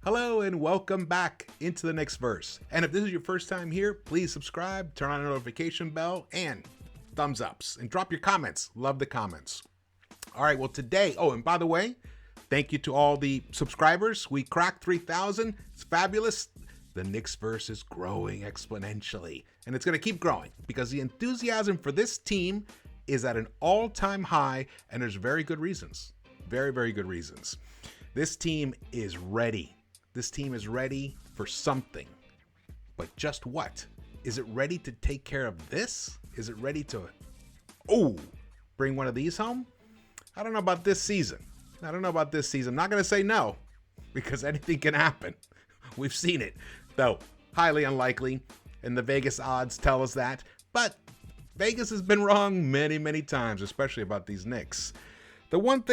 Hello and welcome back into the Knicks-Verse. And if this is your first time here, please subscribe, turn on the notification bell, and thumbs ups. And drop your comments. Love the comments. All right, well today, and by the way, thank you to all the subscribers. We cracked 3,000. It's fabulous. The Knicks-Verse is growing exponentially. And it's going to keep growing because the enthusiasm for this team is at an all-time high, and there's very good reasons. Very, very good reasons. This team is ready. This team is ready for something. But just what? Is it ready to take care of this? Is it ready to, bring one of these home? I don't know about this season. I'm not going to say no, because anything can happen. We've seen it, though highly unlikely, and the Vegas odds tell us that. But Vegas has been wrong many, many times, especially about these Knicks. The one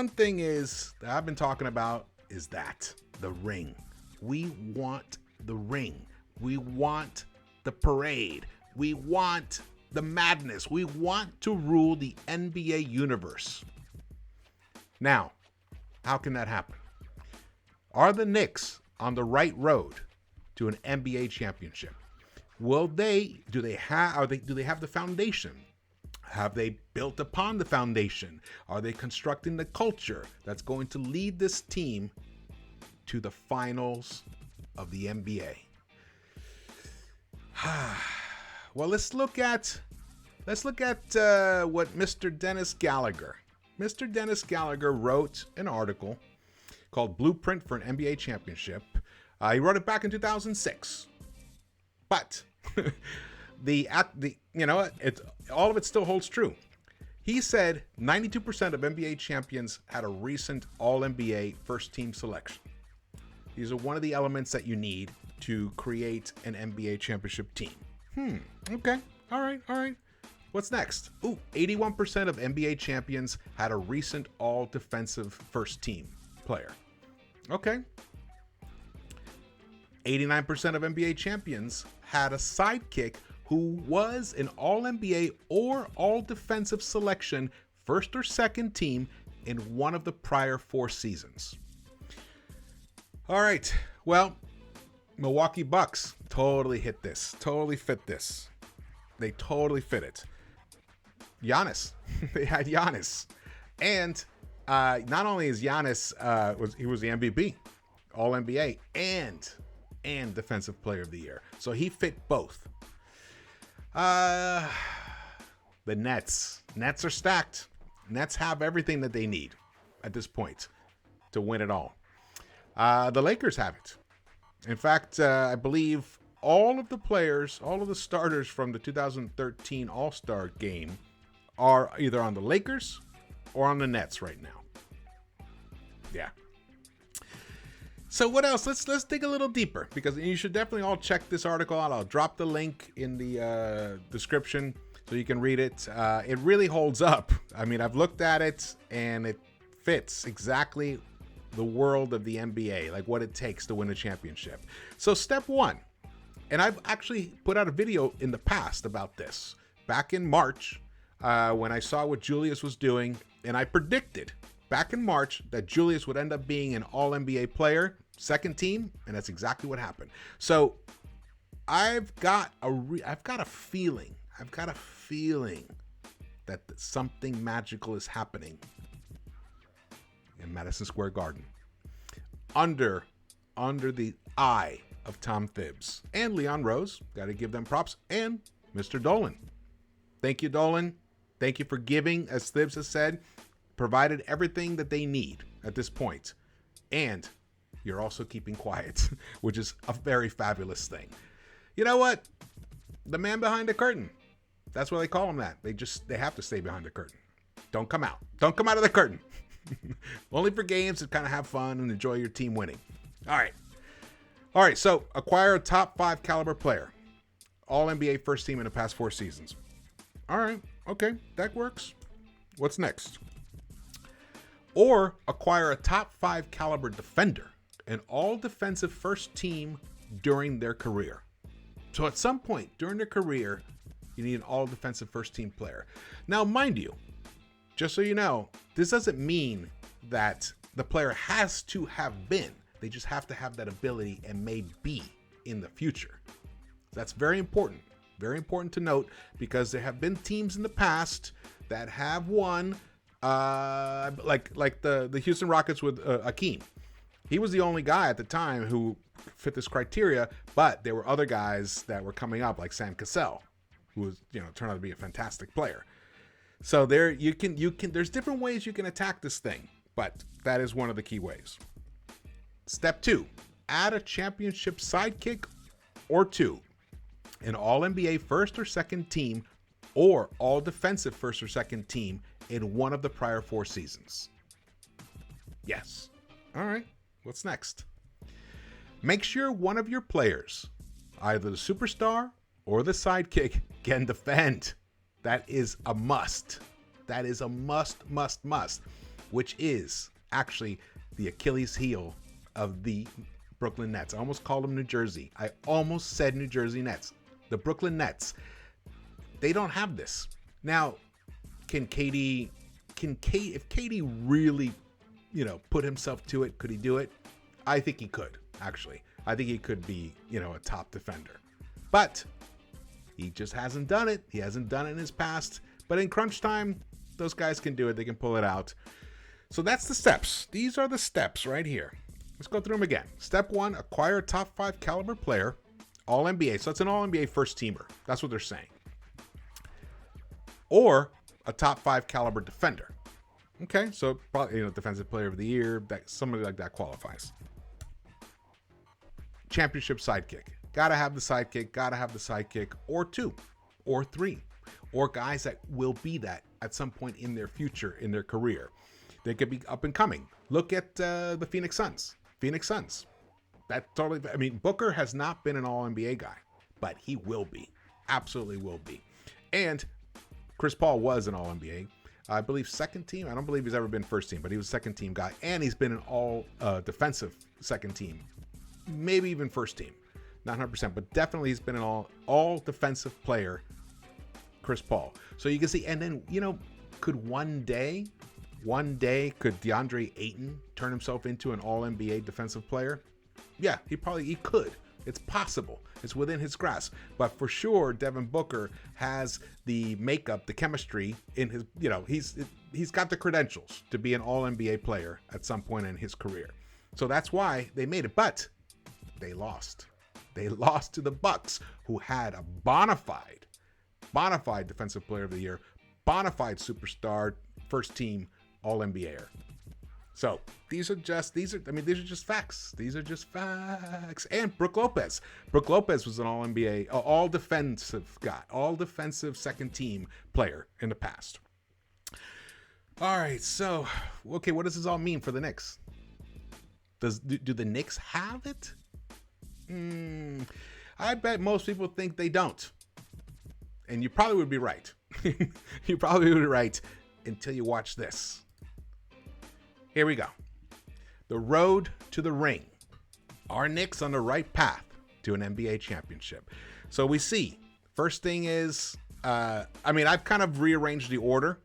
thing is that I've been talking about is that the ring. We want the ring. We want the parade. We want the madness. We want to rule the NBA universe. Now, how can that happen? Are the Knicks on the right road to an NBA championship? Do they have the foundation? Have they built upon the foundation? Are they constructing the culture that's going to lead this team to the finals of the NBA? Well, let's look at what Mr. Dennis Gallagher. Mr. Dennis Gallagher wrote an article called Blueprint for an NBA Championship. He wrote it back in 2006. But all of it still holds true. He said 92% of NBA champions had a recent All-NBA first-team selection. These are one of the elements that you need to create an NBA championship team. Okay. All right. What's next? 81% of NBA champions had a recent All-Defensive first-team player. Okay. 89% of NBA champions had a sidekick who was an All-NBA or All-Defensive selection, first or second team in one of the prior 4 seasons. All right, well, Milwaukee Bucks totally hit this, totally fit this. They totally fit it. Giannis, they had Giannis. And not only is Giannis, he was the MVP, All-NBA, and Defensive Player of the Year. So he fit both. The Nets are stacked. Nets have everything that they need at this point to win it all. The Lakers have it. In fact, I believe all of the starters from the 2013 All-Star game are either on the Lakers or on the Nets right now. Yeah. So what else? Let's dig a little deeper, because you should definitely all check this article out. I'll drop the link in the description so you can read it. It really holds up. I mean, I've looked at it and it fits exactly the world of the NBA, like what it takes to win a championship. So step 1, and I've actually put out a video in the past about this back in March when I saw what Julius was doing, and I predicted back in March that Julius would end up being an All-NBA player, second team, and that's exactly what happened. So I've got a feeling that something magical is happening in Madison Square Garden under the eye of Tom Thibodeau and Leon Rose. Got to give them props, and Mr. Dolan. Thank you, Dolan. Thank you for giving, as Thibodeau has said, provided everything that they need at this point. And you're also keeping quiet, which is a very fabulous thing. You know what? The man behind the curtain. That's why they call him that. They have to stay behind the curtain. Don't come out. Don't come out of the curtain. Only for games to kind of have fun and enjoy your team winning. All right. So acquire a top 5 caliber player. All-NBA first team in the past 4 seasons. All right. Okay. That works. What's next? Or acquire a top 5 caliber defender, an all-defensive first team during their career. So at some point during their career, you need an all-defensive first team player. Now, mind you, just so you know, this doesn't mean that the player has to have been. They just have to have that ability and may be in the future. That's very important. Very important to note, because there have been teams in the past that have won, like the Houston Rockets with Akeem. He was the only guy at the time who fit this criteria, but there were other guys that were coming up, like Sam Cassell, who was, turned out to be a fantastic player. So there you can there's different ways you can attack this thing, but that is one of the key ways. Step 2, add a championship sidekick or two, an all-NBA first or second team, or all-defensive first or second team in one of the prior 4 seasons. Yes. All right. What's next? Make sure one of your players, either the superstar or the sidekick, can defend. That is a must. That is a must, which is actually the Achilles heel of the Brooklyn Nets. I almost called them New Jersey. I almost said New Jersey Nets. The Brooklyn Nets, they don't have this. Now, if KD really, put himself to it, could he do it? I think he could, actually. I think he could be, a top defender. But he just hasn't done it. He hasn't done it in his past. But in crunch time, those guys can do it. They can pull it out. So that's the steps. These are the steps right here. Let's go through them again. Step 1, acquire a top 5 caliber player, all NBA. So it's an all NBA first teamer. That's what they're saying. Or a top 5 caliber defender. Okay, so probably defensive player of the year, that somebody like that qualifies. Championship sidekick. Gotta have the sidekick, or 2, or 3, or guys that will be that at some point in their future, in their career. They could be up and coming. Look at the Phoenix Suns. Booker has not been an all-NBA guy, but he will be. Absolutely will be. And Chris Paul was an all-NBA. I believe second team. I don't believe he's ever been first team, but he was a second team guy. And he's been an all defensive second team. Maybe even first team. Not 100%, but definitely he's been an all defensive player, Chris Paul. So you can see, and then, could one day could DeAndre Ayton turn himself into an all-NBA defensive player? Yeah, he could. It's possible. It's within his grasp. But for sure, Devin Booker has the makeup, the chemistry in his, he's got the credentials to be an all-NBA player at some point in his career. So that's why they made it. But they lost. They lost to the Bucks, who had a bona fide defensive player of the year, bona fide superstar, first team all-NBAer. So these are just facts. These are just facts. And Brook Lopez. Brook Lopez was an all-NBA, all defensive guy, all defensive second team player in the past. All right, so okay, what does this all mean for the Knicks? Do the Knicks have it? I bet most people think they don't. And you probably would be right. You probably would be right until you watch this. Here we go. The road to the ring. Are Knicks on the right path to an NBA championship? So we see, first thing is, I've kind of rearranged the order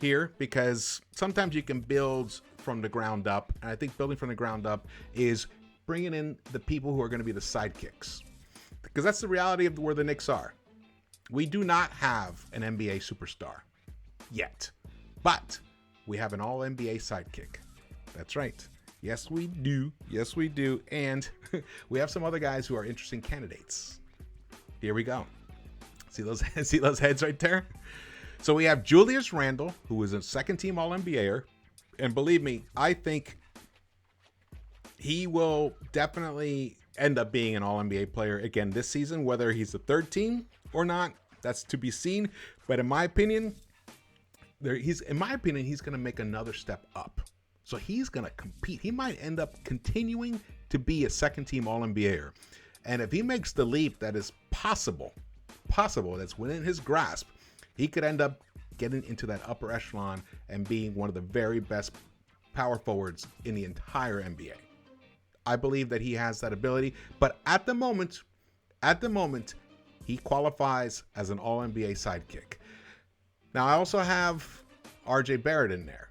here because sometimes you can build from the ground up. And I think building from the ground up is bringing in the people who are going to be the sidekicks. Because that's the reality of where the Knicks are. We do not have an NBA superstar yet. But we have an all-NBA sidekick. That's right. Yes, we do. Yes, we do. And we have some other guys who are interesting candidates. Here we go. See those heads right there? So we have Julius Randle, who is a second-team all-NBAer. And believe me, I think he will definitely end up being an all-NBA player again this season. Whether he's the third team or not, that's to be seen. But in my opinion, he's going to make another step up. So he's going to compete. He might end up continuing to be a second-team all-NBAer. And if he makes the leap that is possible, that's within his grasp, he could end up getting into that upper echelon and being one of the very best power forwards in the entire NBA. I believe that he has that ability, but at the moment, he qualifies as an all-NBA sidekick. Now, I also have RJ Barrett in there.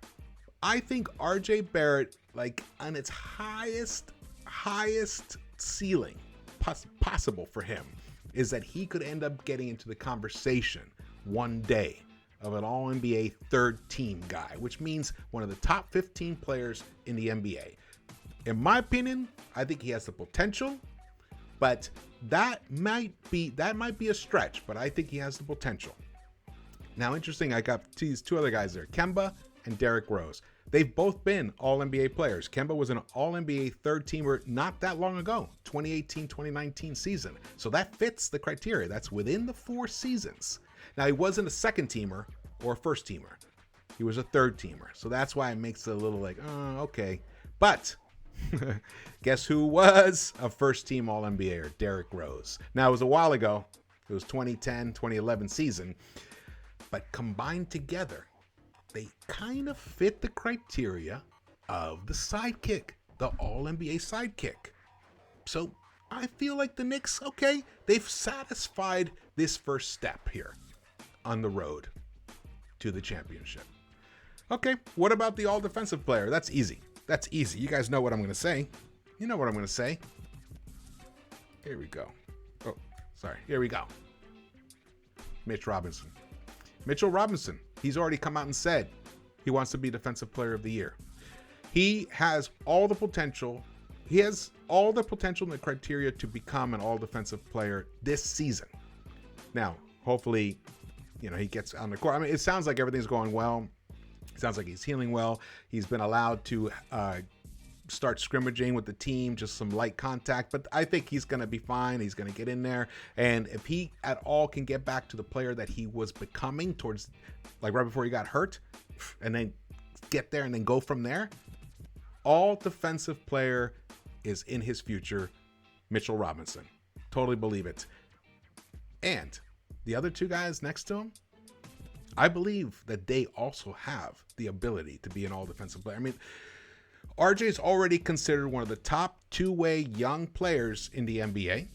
I think RJ Barrett, like on its highest ceiling possible for him, is that he could end up getting into the conversation one day of an all-NBA third team guy, which means one of the top 15 players in the NBA. In my opinion, I think he has the potential, but that might be a stretch, but I think he has the potential. Now, interesting, I got these two other guys there, Kemba and Derrick Rose. They've both been all-NBA players. Kemba was an all-NBA third teamer not that long ago, 2018-2019 season. So that fits the criteria. That's within the 4 seasons. Now, he wasn't a second teamer or a first teamer. He was a third teamer. So that's why it makes it a little like, oh, okay. But guess who was a first team all-NBAer? Derrick Rose. Now, it was a while ago. It was 2010-2011 season. But combined together, they kind of fit the criteria of the sidekick, the all-NBA sidekick. So I feel like the Knicks, okay, they've satisfied this first step here on the road to the championship. Okay, what about the all-defensive player? That's easy. That's easy. You guys know what I'm going to say. You know what I'm going to say. Here we go. Oh, sorry. Here we go. Mitch Robinson. Mitchell Robinson. He's already come out and said he wants to be Defensive Player of the Year. He has all the potential. He has all the potential and the criteria to become an all-defensive player this season. Now, hopefully, he gets on the court. I mean, it sounds like everything's going well. It sounds like he's healing well. He's been allowed to start scrimmaging with the team, just some light contact. But I think he's going to be fine. He's going to get in there. And if he at all can get back to the player that he was becoming towards, like right before he got hurt, and then get there and then go from there, all defensive player is in his future, Mitchell Robinson. Totally believe it. And the other two guys next to him, I believe that they also have the ability to be an all-defensive player. I mean, RJ is already considered one of the top two-way young players in the NBA.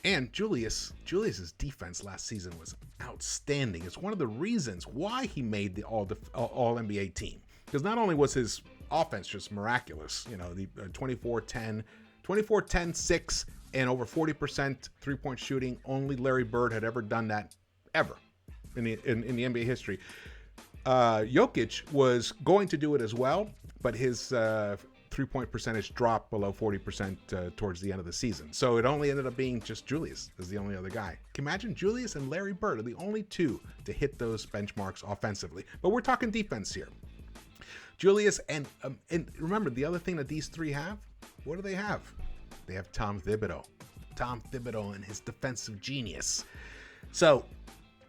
And Julius's defense last season was outstanding. It's one of the reasons why he made the all-NBA team. Because not only was his offense just miraculous, the 24-10, 6, and over 40% three-point shooting. Only Larry Bird had ever done that, ever, in the NBA history. Jokic was going to do it as well, but his three-point percentage dropped below 40% towards the end of the season. So it only ended up being just Julius as the only other guy. Can you imagine? Julius and Larry Bird are the only two to hit those benchmarks offensively. But we're talking defense here. Julius and remember, the other thing that these three have, what do they have? They have Tom Thibodeau. Tom Thibodeau and his defensive genius. So,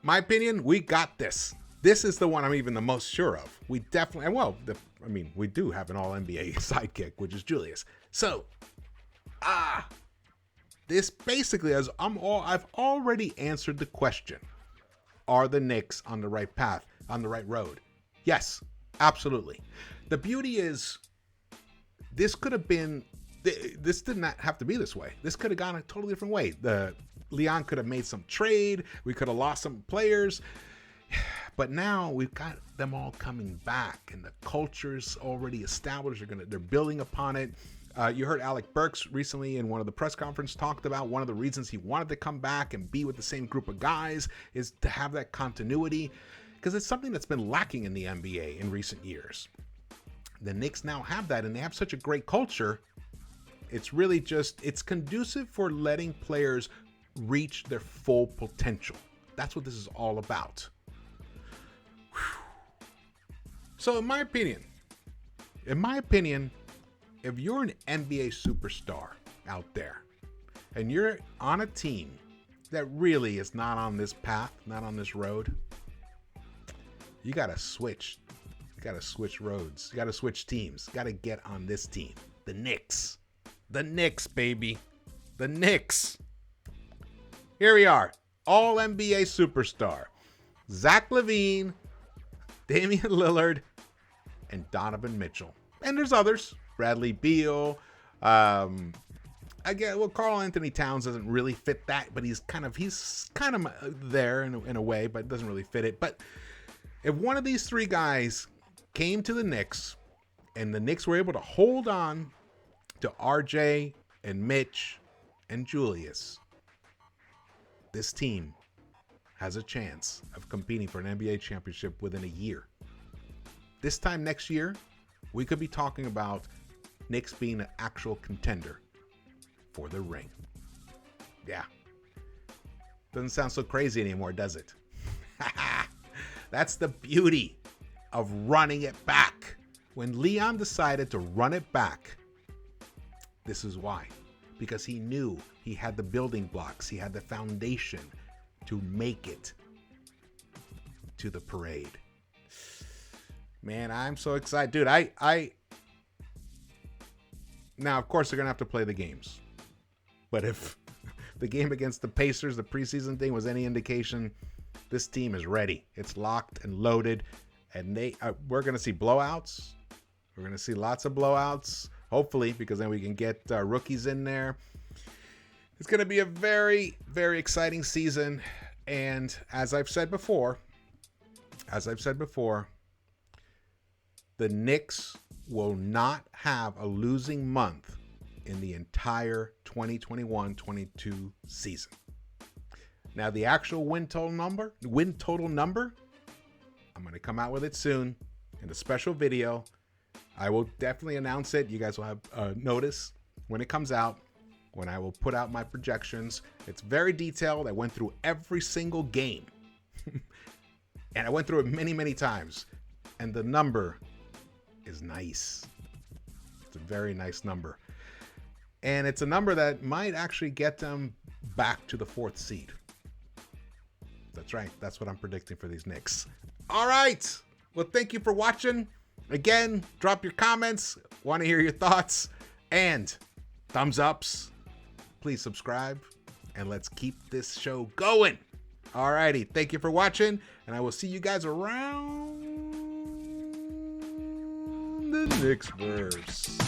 my opinion, we got this. This is the one I'm even the most sure of. We definitely, we do have an all-NBA sidekick, which is Julius. So, this basically is, I've already answered the question. Are the Knicks on the right path, on the right road? Yes, absolutely. The beauty is, this could have been, this did not have to be this way. This could have gone a totally different way. Leon could have made some trade. We could have lost some players. But now we've got them all coming back, and the culture's already established. They're building upon it. You heard Alec Burks recently in one of the press conferences talked about one of the reasons he wanted to come back and be with the same group of guys is to have that continuity, because it's something that's been lacking in the NBA in recent years. The Knicks now have that, and they have such a great culture. It's really it's conducive for letting players reach their full potential. That's what this is all about. So in my opinion, if you're an NBA superstar out there and you're on a team that really is not on this path, not on this road, you got to switch. You got to switch roads. You got to switch teams. You got to get on this team. The Knicks. The Knicks, baby. The Knicks. Here we are. All NBA superstar. Zach LaVine, Damian Lillard, and Donovan Mitchell. And there's others. Bradley Beal. Carl Anthony Towns doesn't really fit that, but he's kind of there in a way, but doesn't really fit it. But if one of these three guys came to the Knicks, and the Knicks were able to hold on to RJ and Mitch and Julius, this team has a chance of competing for an NBA championship within a year. This time next year, we could be talking about Knicks being an actual contender for the ring. Yeah. Doesn't sound so crazy anymore, does it? That's the beauty of running it back. When Leon decided to run it back, this is why. Because he knew he had the building blocks, he had the foundation to make it to the parade. Man, I'm so excited. Dude, now, of course, they're going to have to play the games. But if the game against the Pacers, the preseason thing, was any indication, this team is ready. It's locked and loaded. And we're going to see blowouts. We're going to see lots of blowouts, hopefully, because then we can get rookies in there. It's going to be a very, very exciting season. And as I've said before, the Knicks will not have a losing month in the entire 2021-22 season. Now, the actual win total number, I'm going to come out with it soon in a special video. I will definitely announce it. You guys will have notice when it comes out, when I will put out my projections. It's very detailed. I went through every single game. And I went through it many, many times. And the number is nice. It's a very nice number. And it's a number that might actually get them back to the 4th seed. That's right. That's what I'm predicting for these Knicks. All right. Well, thank you for watching. Again, drop your comments. Want to hear your thoughts. And thumbs ups. Please subscribe. And let's keep this show going. All righty. Thank you for watching. And I will see you guys around the Knicks-Verse.